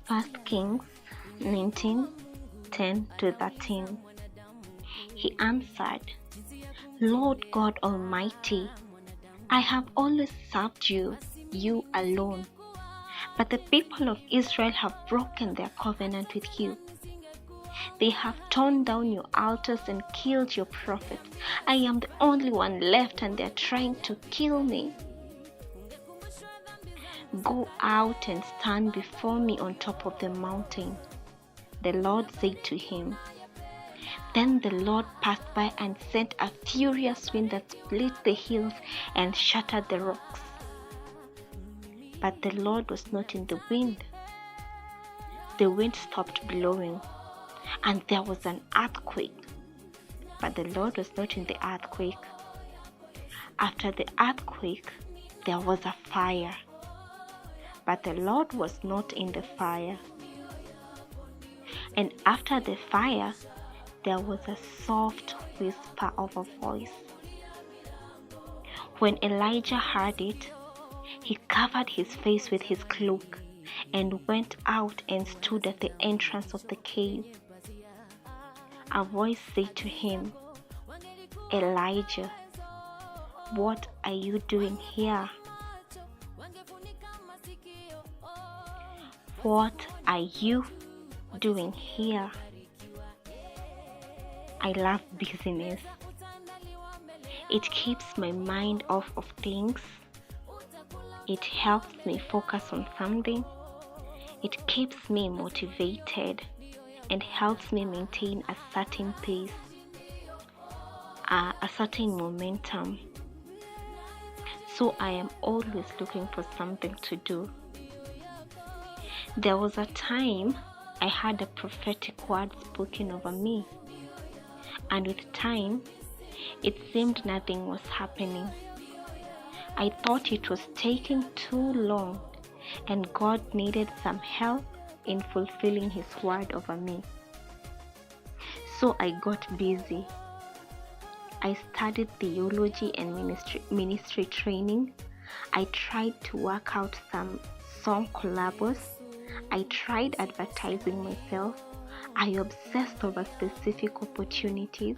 First Kings 19:10-13. He answered, Lord God Almighty, I have always served you, you alone. But the people of Israel have broken their covenant with you. They have torn down your altars and killed your prophets. I am the only one left and they are trying to kill me. Go out and stand before me on top of the mountain. The Lord said to him. Then the Lord passed by and sent a furious wind that split the hills and shattered the rocks. But the Lord was not in the wind. The wind stopped blowing, and there was an earthquake. But the Lord was not in the earthquake. After the earthquake, there was a fire. But the Lord was not in the fire. And after the fire, there was a soft whisper of a voice. When Elijah heard it, he covered his face with his cloak and went out and stood at the entrance of the cave. A voice said to him, Elijah, what are you doing here? What are you doing here? I love busyness. It keeps my mind off of things. It helps me focus on something. It keeps me motivated and helps me maintain a certain pace, a certain momentum. So I am always looking for something to do. There was a time I had a prophetic word spoken over me, and with time, it seemed nothing was happening. I thought it was taking too long, and God needed some help in fulfilling His word over me. So I got busy. I studied theology and ministry training. I tried to work out some song collabos. I tried advertising myself. I obsessed over specific opportunities.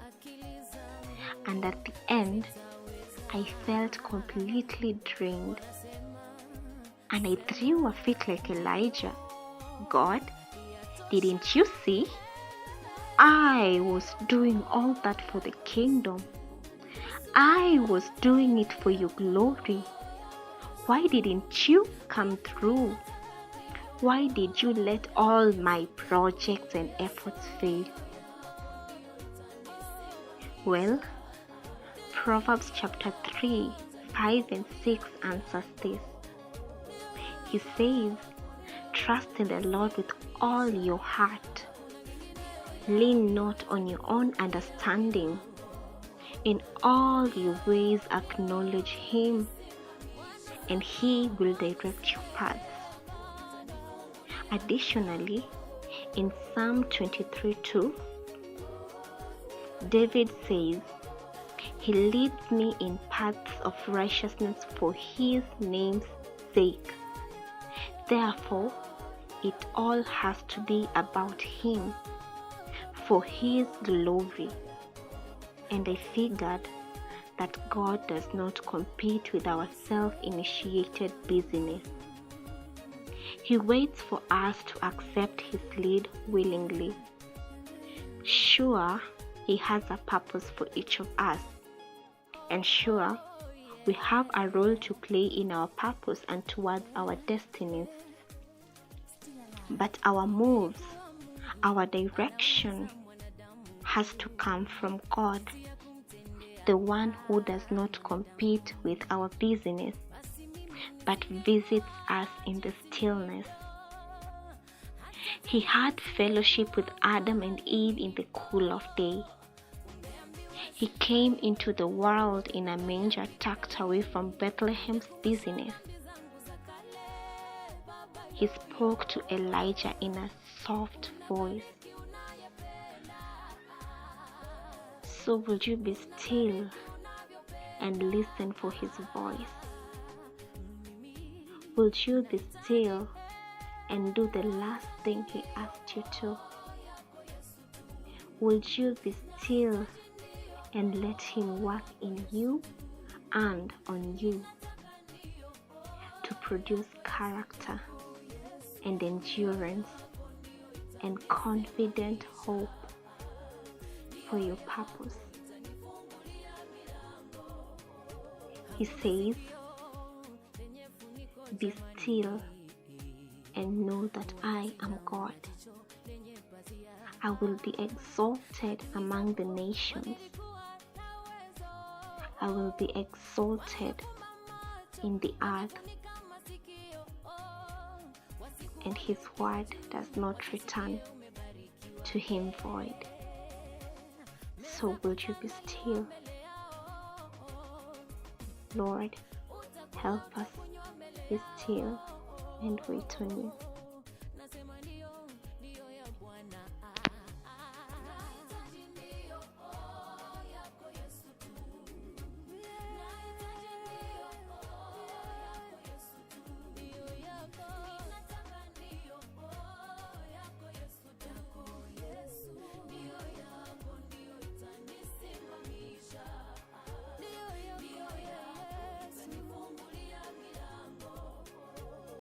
And at the end, I felt completely drained. And I threw a fit like Elijah. God, didn't you see? I was doing all that for the kingdom. I was doing it for your glory. Why didn't you come through? Why did you let all my projects and efforts fail? Well, Proverbs chapter 3, 5 and 6 answers this. He says, trust in the Lord with all your heart. Lean not on your own understanding. In all your ways acknowledge Him, and He will direct your paths. Additionally, in Psalm 23:2, David says, He leads me in paths of righteousness for His name's sake. Therefore, it all has to be about Him, for His glory. And I figured that God does not compete with our self-initiated busyness. He waits for us to accept His lead willingly. Sure, He has a purpose for each of us. And sure, we have a role to play in our purpose and towards our destinies. But our moves, our direction has to come from God, the one who does not compete with our busyness, but visits us in the stillness. He had fellowship with Adam and Eve in the cool of day. He came into the world in a manger tucked away from Bethlehem's busyness. He spoke to Elijah in a soft voice. So will you be still and listen for His voice? Will you be still and do the last thing He asked you to? Will you be still and let Him work in you and on you to produce character and endurance and confident hope for your purpose? He says, be still and know that I am God. I will be exalted among the nations. I will be exalted in the earth. And His word does not return to Him void. So will you be still? Lord, help us be still and wait on you.